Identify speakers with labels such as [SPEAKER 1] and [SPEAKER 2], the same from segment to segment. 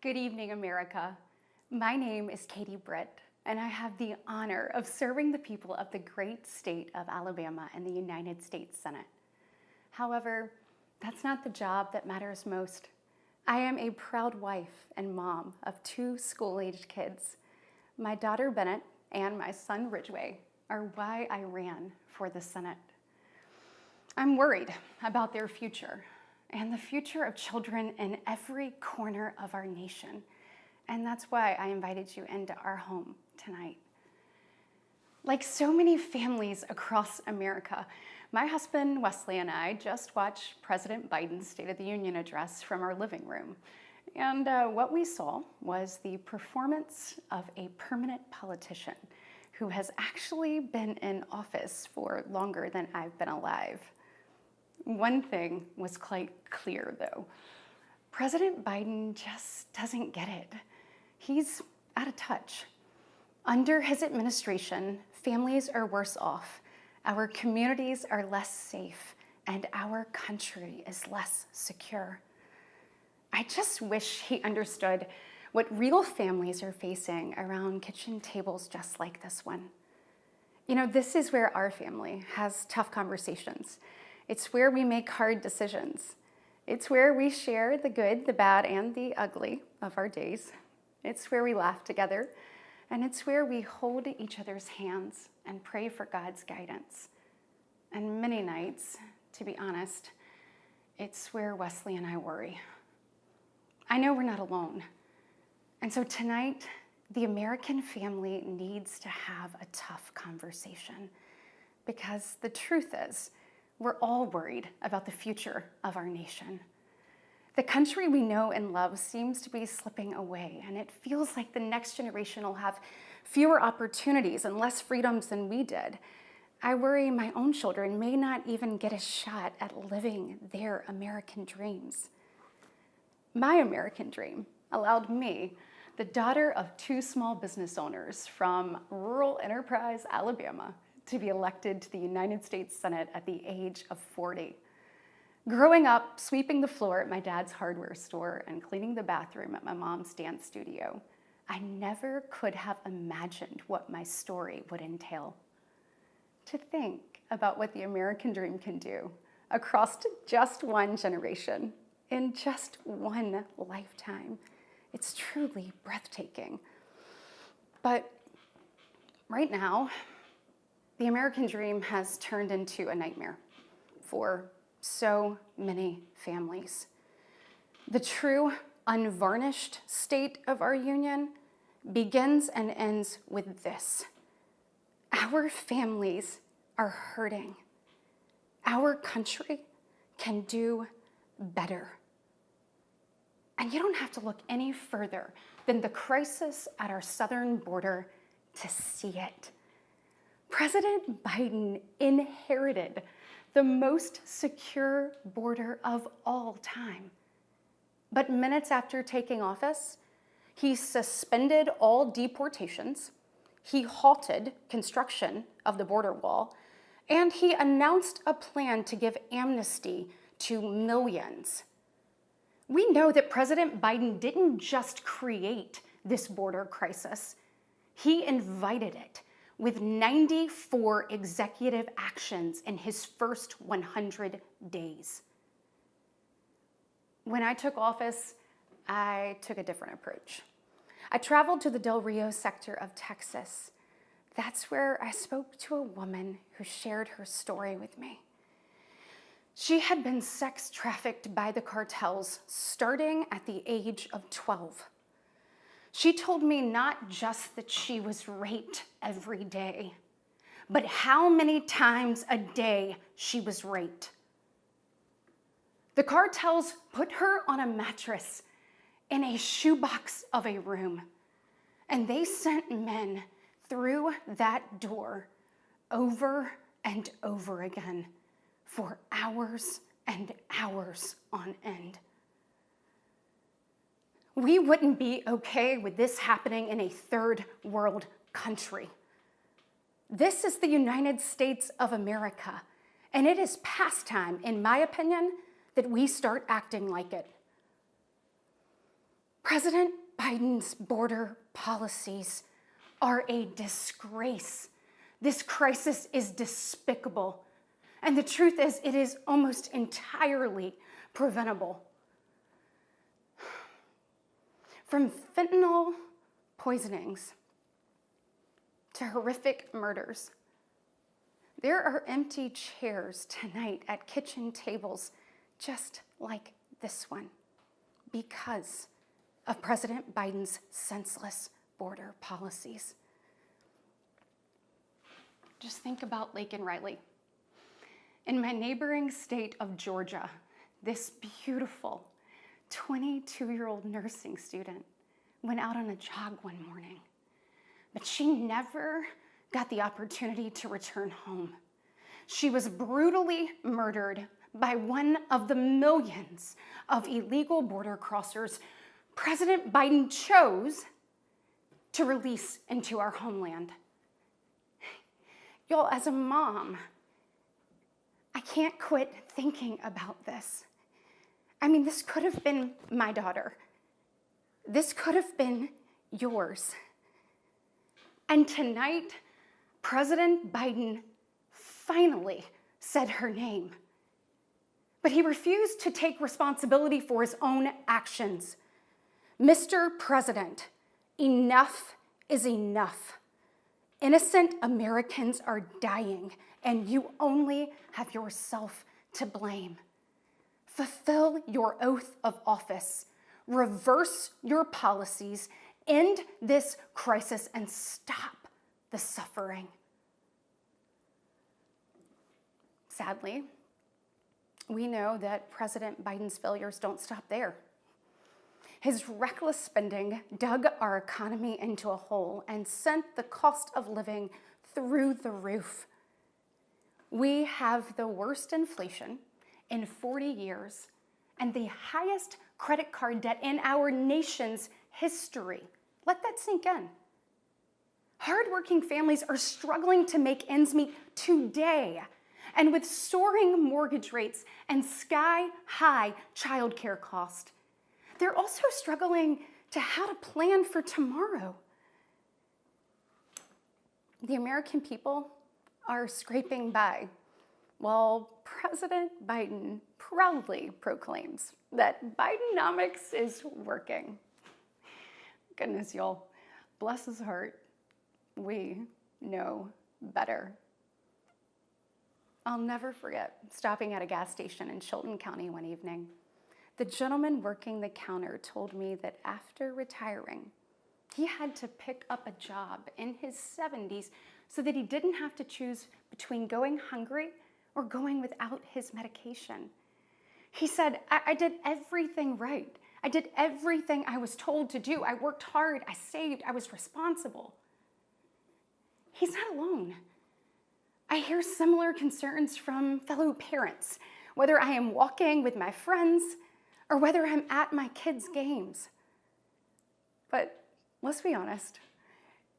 [SPEAKER 1] Good evening, America. My name is Britt, and I have the honor of serving the people of the great state of Alabama in the United States Senate. However, that's not the job that matters most. I am a proud wife and mom of 2 school-aged kids. My daughter Bennett and my son Ridgway are why I ran for the Senate. I'm worried about their future and the future of children in every corner of our nation. And that's why I invited you into our home tonight. Like so many families across America, my husband Wesley and I just watched President Biden's State of the Union address from our living room. And what we saw was the performance of a permanent politician who has actually been in office for longer than I've been alive. One thing was quite clear, though. President Biden just doesn't get it. He's out of touch. Under his administration, families are worse off, our communities are less safe, and our country is less secure. I just wish he understood what real families are facing around kitchen tables just like this one. You know, this is where our family has tough conversations. It's where we make hard decisions. It's where we share the good, the bad, and the ugly of our days. It's where we laugh together, and it's where we hold each other's hands and pray for God's guidance. And many nights, to be honest, it's where Wesley and I worry. I know we're not alone. And so tonight, the American family needs to have a tough conversation, because the truth is, we're all worried about the future of our nation. The country we know and love seems to be slipping away, and it feels like the next generation will have fewer opportunities and less freedoms than we did. I worry my own children may not even get a shot at living their American dreams. My American dream allowed me, the daughter of 2 small business owners from rural Enterprise, Alabama, to be elected to the United States Senate at the age of 40. Growing up, sweeping the floor at my dad's hardware store and cleaning the bathroom at my mom's dance studio, I never could have imagined what my story would entail. To think about what the American dream can do across just one generation, in just one lifetime, it's truly breathtaking. But right now, the American dream has turned into a nightmare for so many families. The true, unvarnished state of our union begins and ends with this. Our families are hurting. Our country can do better. And you don't have to look any further than the crisis at our southern border to see it. President Biden inherited the most secure border of all time. But minutes after taking office, he suspended all deportations, he halted construction of the border wall, and he announced a plan to give amnesty to millions. We know that President Biden didn't just create this border crisis, he invited it with 94 executive actions in his first 100 days. When I took office, I took a different approach. I traveled to the Del Rio sector of Texas. That's where I spoke to a woman who shared her story with me. She had been sex trafficked by the cartels starting at the age of 12. She told me not just that she was raped every day, but how many times a day she was raped. The cartels put her on a mattress in a shoebox of a room, and they sent men through that door over and over again for hours and hours on end. We wouldn't be okay with this happening in a third world country. This is the United States of America, and it is past time, in my opinion, that we start acting like it. President Biden's border policies are a disgrace. This crisis is despicable. And the truth is, it is almost entirely preventable. From fentanyl poisonings to horrific murders, there are empty chairs tonight at kitchen tables just like this one because of President Biden's senseless border policies. Just think about Laken Riley. In my neighboring state of Georgia, this beautiful 22-year-old nursing student went out on a jog one morning, but she never got the opportunity to return home. She was brutally murdered by one of the millions of illegal border crossers President Biden chose to release into our homeland. Y'all, as a mom, I can't quit thinking about this. I mean, this could have been my daughter. This could have been yours. And tonight, President Biden finally said her name. But he refused to take responsibility for his own actions. Mr. President, enough is enough. Innocent Americans are dying, and you only have yourself to blame. Fulfill your oath of office. Reverse your policies. End this crisis and stop the suffering. Sadly, we know that President Biden's failures don't stop there. His reckless spending dug our economy into a hole and sent the cost of living through the roof. We have the worst inflation in 40 years and the highest credit card debt in our nation's history. Let that sink in. Hardworking families are struggling to make ends meet today. And with soaring mortgage rates and sky-high childcare costs, they're also struggling to how to plan for tomorrow. The American people are scraping by, while President Biden proudly proclaims that Bidenomics is working. Goodness, y'all, bless his heart, we know better. I'll never forget stopping at a gas station in Chilton County one evening. The gentleman working the counter told me that after retiring, he had to pick up a job in his 70s so that he didn't have to choose between going hungry or going without his medication. He said, I did everything right. I did everything I was told to do. I worked hard, I saved, I was responsible. He's not alone. I hear similar concerns from fellow parents, whether I am walking with my friends or whether I'm at my kids' games. But let's be honest,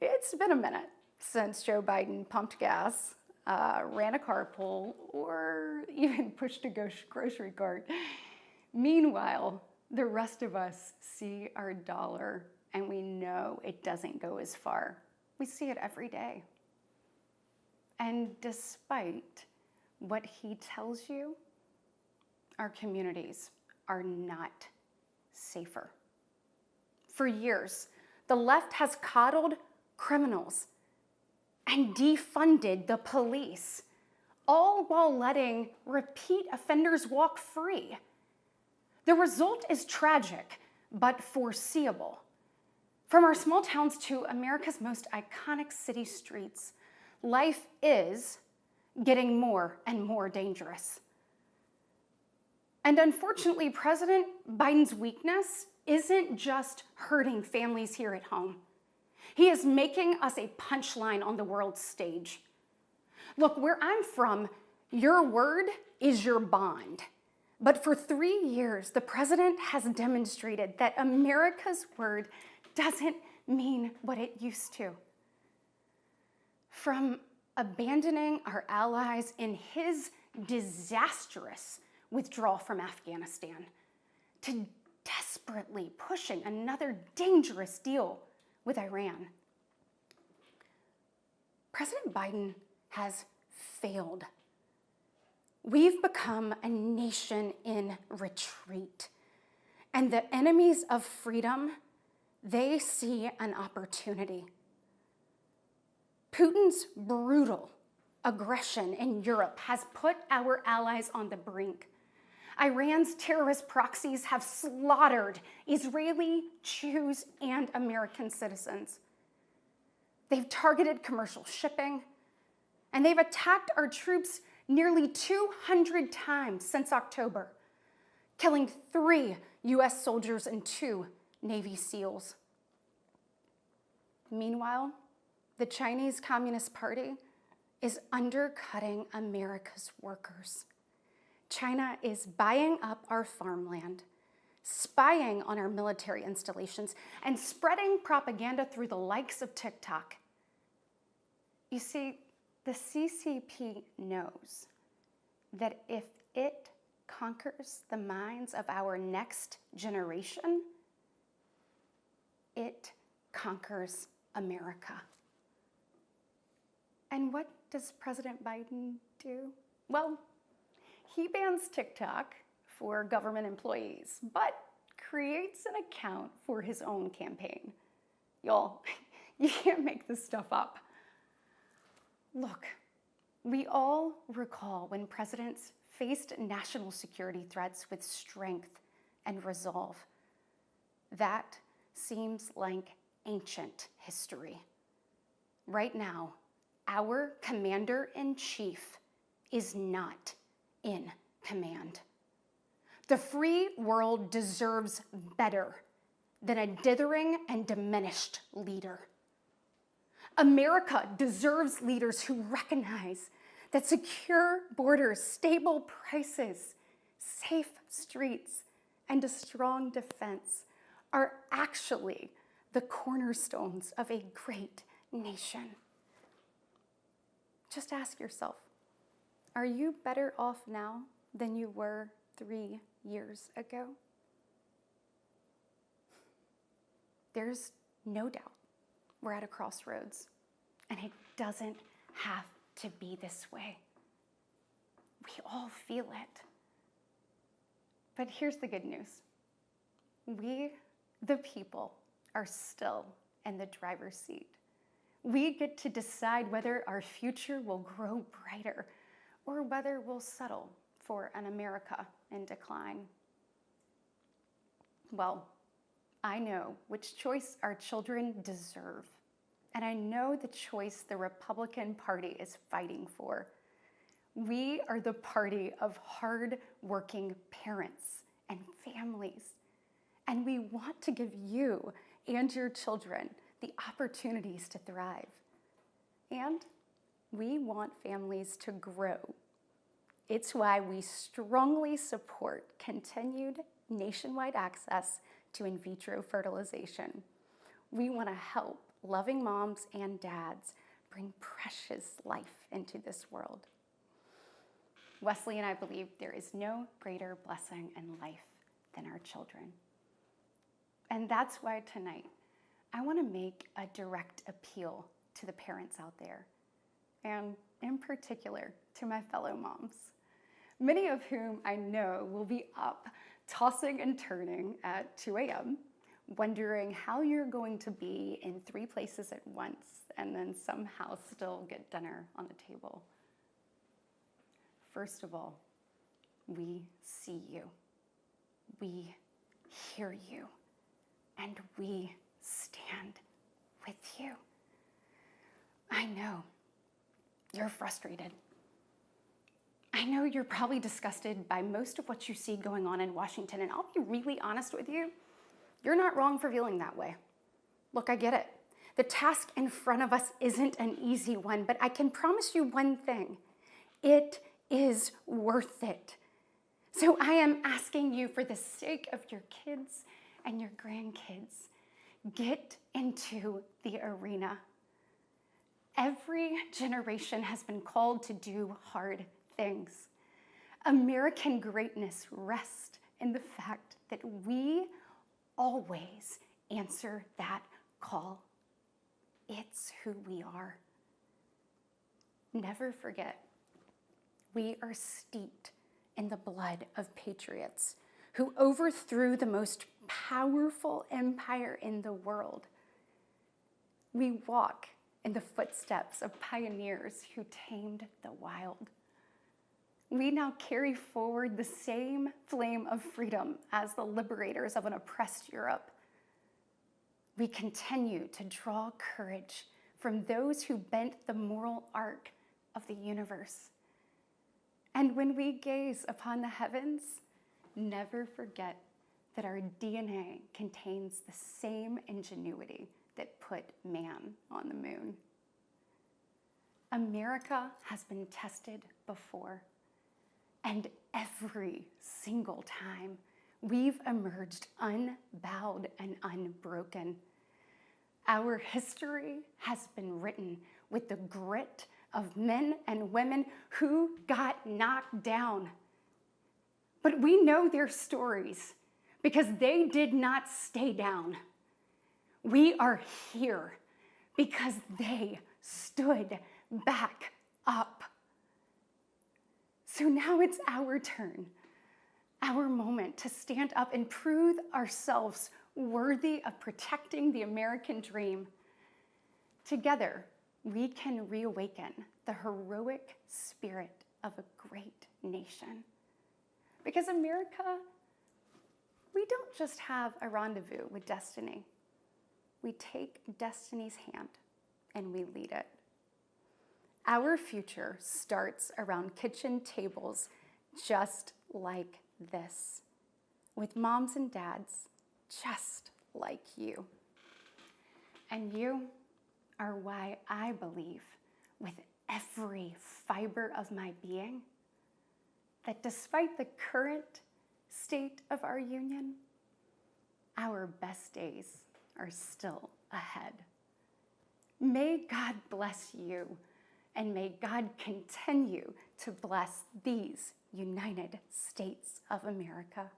[SPEAKER 1] it's been a minute since Joe Biden pumped gas, ran a carpool, or even pushed a grocery cart. Meanwhile, the rest of us see our dollar and we know it doesn't go as far. We see it every day. And despite what he tells you, our communities are not safer. For years, the left has coddled criminals and defunded the police, all while letting repeat offenders walk free. The result is tragic, but foreseeable. From our small towns to America's most iconic city streets, life is getting more and more dangerous. And unfortunately, President Biden's weakness isn't just hurting families here at home. He is making us a punchline on the world stage. Look, where I'm from, your word is your bond. But for 3 years, the president has demonstrated that America's word doesn't mean what it used to. From abandoning our allies in his disastrous withdrawal from Afghanistan to desperately pushing another dangerous deal with Iran. President Biden has failed. We've become a nation in retreat, and the enemies of freedom, they see an opportunity. Putin's brutal aggression in Europe has put our allies on the brink. Iran's terrorist proxies have slaughtered Israeli, Jews, and American citizens. They've targeted commercial shipping, and they've attacked our troops nearly 200 times since October, killing 3 U.S. soldiers and 2 Navy SEALs. Meanwhile, the Chinese Communist Party is undercutting America's workers. China is buying up our farmland, spying on our military installations, and spreading propaganda through the likes of TikTok. You see, the CCP knows that if it conquers the minds of our next generation, it conquers America. And what does President Biden do? Well, he bans TikTok for government employees, but creates an account for his own campaign. Y'all, you can't make this stuff up. Look, we all recall when presidents faced national security threats with strength and resolve. That seems like ancient history. Right now, our commander-in-chief is not in command. The free world deserves better than a dithering and diminished leader. America deserves leaders who recognize that secure borders, stable prices, safe streets, and a strong defense are actually the cornerstones of a great nation. Just ask yourself, are you better off now than you were 3 years ago? There's no doubt we're at a crossroads, and it doesn't have to be this way. We all feel it. But here's the good news. We, the people, are still in the driver's seat. We get to decide whether our future will grow brighter or whether we'll settle for an America in decline. Well, I know which choice our children deserve, and I know the choice the Republican Party is fighting for. We are the party of hard-working parents and families, and we want to give you and your children the opportunities to thrive. And we want families to grow. It's why we strongly support continued nationwide access to in vitro fertilization. We want to help loving moms and dads bring precious life into this world. Wesley and I believe there is no greater blessing in life than our children. And that's why tonight, I want to make a direct appeal to the parents out there, and in particular to my fellow moms, many of whom I know will be up tossing and turning at 2 a.m., wondering how you're going to be in 3 places at once and then somehow still get dinner on the table. First of all, we see you, we hear you, and we stand with you. I know you're frustrated. I know you're probably disgusted by most of what you see going on in Washington, and I'll be really honest with you, you're not wrong for feeling that way. Look, I get it. The task in front of us isn't an easy one, but I can promise you one thing. It is worth it. So I am asking you, for the sake of your kids and your grandkids, get into the arena. Every generation has been called to do hard things. American greatness rests in the fact that we always answer that call. It's who we are. Never forget, we are steeped in the blood of patriots who overthrew the most powerful empire in the world. We walk in the footsteps of pioneers who tamed the wild. We now carry forward the same flame of freedom as the liberators of an oppressed Europe. We continue to draw courage from those who bent the moral arc of the universe. And when we gaze upon the heavens, never forget that our DNA contains the same ingenuity that put man on the moon. America has been tested before, and every single time we've emerged unbowed and unbroken. Our history has been written with the grit of men and women who got knocked down. But we know their stories because they did not stay down. We are here because they stood back up. So now it's our turn, our moment to stand up and prove ourselves worthy of protecting the American dream. Together, we can reawaken the heroic spirit of a great nation. Because America, we don't just have a rendezvous with destiny. We take destiny's hand and we lead it. Our future starts around kitchen tables just like this, with moms and dads just like you. And you are why I believe with every fiber of my being that despite the current state of our union, our best days are still ahead. May God bless you, and may God continue to bless these United States of America.